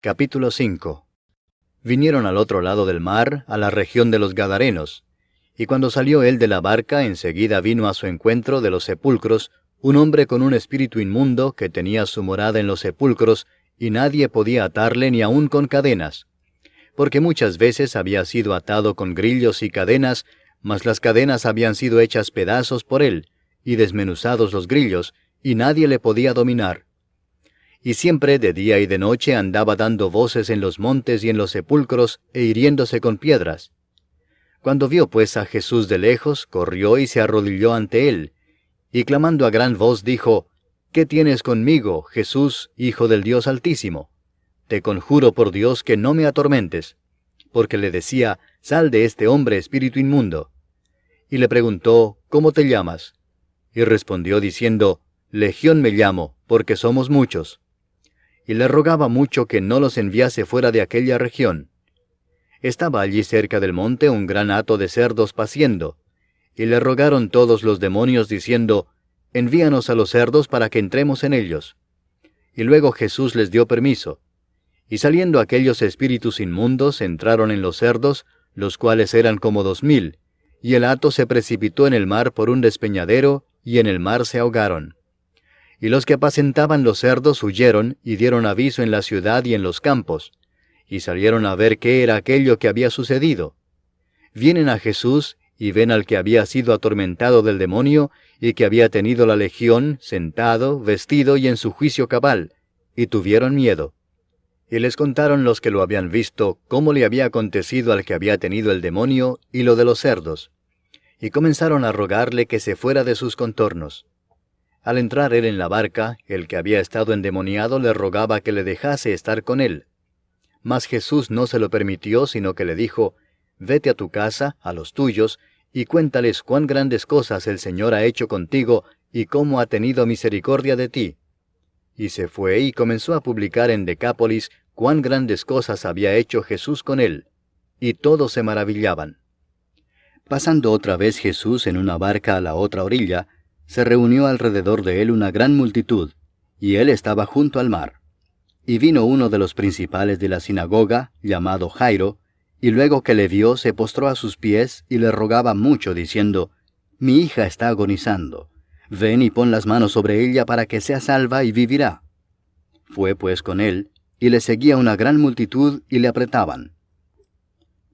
Capítulo 5. Vinieron al otro lado del mar, a la región de los Gadarenos, y cuando salió él de la barca, enseguida vino a su encuentro de los sepulcros un hombre con un espíritu inmundo que tenía su morada en los sepulcros, y nadie podía atarle ni aun con cadenas, porque muchas veces había sido atado con grillos y cadenas, mas las cadenas habían sido hechas pedazos por él, y desmenuzados los grillos, y nadie le podía dominar. Y siempre de día y de noche andaba dando voces en los montes y en los sepulcros, e hiriéndose con piedras. Cuando vio pues a Jesús de lejos, corrió y se arrodilló ante él, y clamando a gran voz dijo: ¿Qué tienes conmigo, Jesús, Hijo del Dios Altísimo? Te conjuro por Dios que no me atormentes. Porque le decía: Sal de este hombre, espíritu inmundo. Y le preguntó: ¿Cómo te llamas? Y respondió diciendo: Legión me llamo, porque somos muchos. Y le rogaba mucho que no los enviase fuera de aquella región. Estaba allí cerca del monte un gran hato de cerdos paciendo, y le rogaron todos los demonios diciendo: Envíanos a los cerdos para que entremos en ellos. Y luego Jesús les dio permiso. Y saliendo aquellos espíritus inmundos entraron en los cerdos, los cuales eran como 2000, y el hato se precipitó en el mar por un despeñadero, y en el mar se ahogaron. Y los que apacentaban los cerdos huyeron, y dieron aviso en la ciudad y en los campos, y salieron a ver qué era aquello que había sucedido. Vienen a Jesús, y ven al que había sido atormentado del demonio, y que había tenido la legión, sentado, vestido y en su juicio cabal, y tuvieron miedo. Y les contaron los que lo habían visto, cómo le había acontecido al que había tenido el demonio, y lo de los cerdos. Y comenzaron a rogarle que se fuera de sus contornos. Al entrar él en la barca, el que había estado endemoniado le rogaba que le dejase estar con él. Mas Jesús no se lo permitió, sino que le dijo: Vete a tu casa, a los tuyos, y cuéntales cuán grandes cosas el Señor ha hecho contigo, y cómo ha tenido misericordia de ti. Y se fue y comenzó a publicar en Decápolis cuán grandes cosas había hecho Jesús con él, y todos se maravillaban. Pasando otra vez Jesús en una barca a la otra orilla, se reunió alrededor de él una gran multitud, y él estaba junto al mar. Y vino uno de los principales de la sinagoga, llamado Jairo, y luego que le vio se postró a sus pies y le rogaba mucho, diciendo: Mi hija está agonizando. Ven y pon las manos sobre ella para que sea salva y vivirá. Fue pues con él, y le seguía una gran multitud y le apretaban.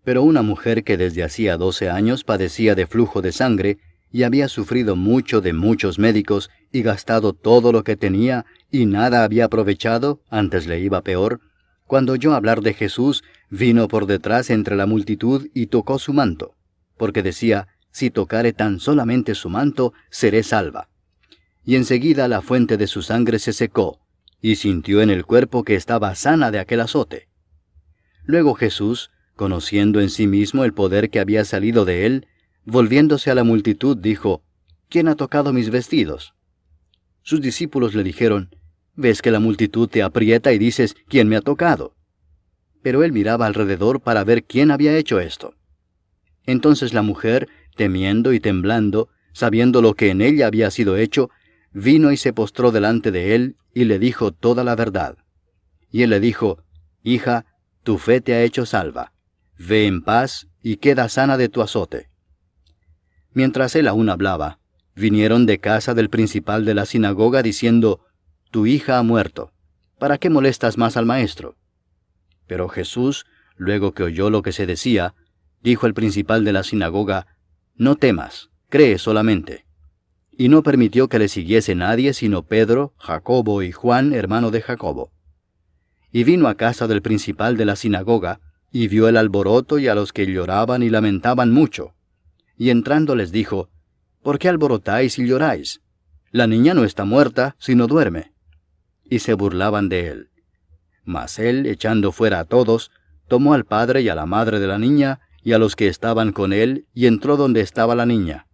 Pero una mujer que desde hacía 12 años padecía de flujo de sangre, y había sufrido mucho de muchos médicos, y gastado todo lo que tenía, y nada había aprovechado, antes le iba peor, cuando oyó hablar de Jesús, vino por detrás entre la multitud y tocó su manto, porque decía: Si tocare tan solamente su manto, seré salva. Y enseguida la fuente de su sangre se secó, y sintió en el cuerpo que estaba sana de aquel azote. Luego Jesús, conociendo en sí mismo el poder que había salido de él, volviéndose a la multitud, dijo: ¿Quién ha tocado mis vestidos? Sus discípulos le dijeron: ¿Ves que la multitud te aprieta y dices: ¿Quién me ha tocado? Pero él miraba alrededor para ver quién había hecho esto. Entonces la mujer, temiendo y temblando, sabiendo lo que en ella había sido hecho, vino y se postró delante de él, y le dijo toda la verdad. Y él le dijo: Hija, tu fe te ha hecho salva. Ve en paz, y queda sana de tu azote. Mientras él aún hablaba, vinieron de casa del principal de la sinagoga diciendo: Tu hija ha muerto. ¿Para qué molestas más al maestro? Pero Jesús, luego que oyó lo que se decía, dijo al principal de la sinagoga: No temas, cree solamente. Y no permitió que le siguiese nadie sino Pedro, Jacobo y Juan, hermano de Jacobo. Y vino a casa del principal de la sinagoga, y vio el alboroto y a los que lloraban y lamentaban mucho. Y entrando les dijo: ¿Por qué alborotáis y lloráis? La niña no está muerta, sino duerme. Y se burlaban de él. Mas él, echando fuera a todos, tomó al padre y a la madre de la niña, y a los que estaban con él, y entró donde estaba la niña.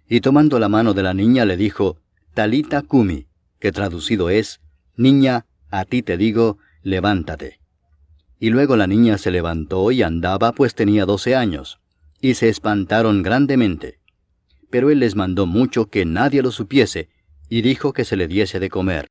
Y tomando la mano de la niña le dijo: Talita cumi, que traducido es: Niña, a ti te digo, levántate. Y luego la niña se levantó y andaba, pues tenía 12 años. Y se espantaron grandemente. Pero él les mandó mucho que nadie lo supiese, y dijo que se le diese de comer.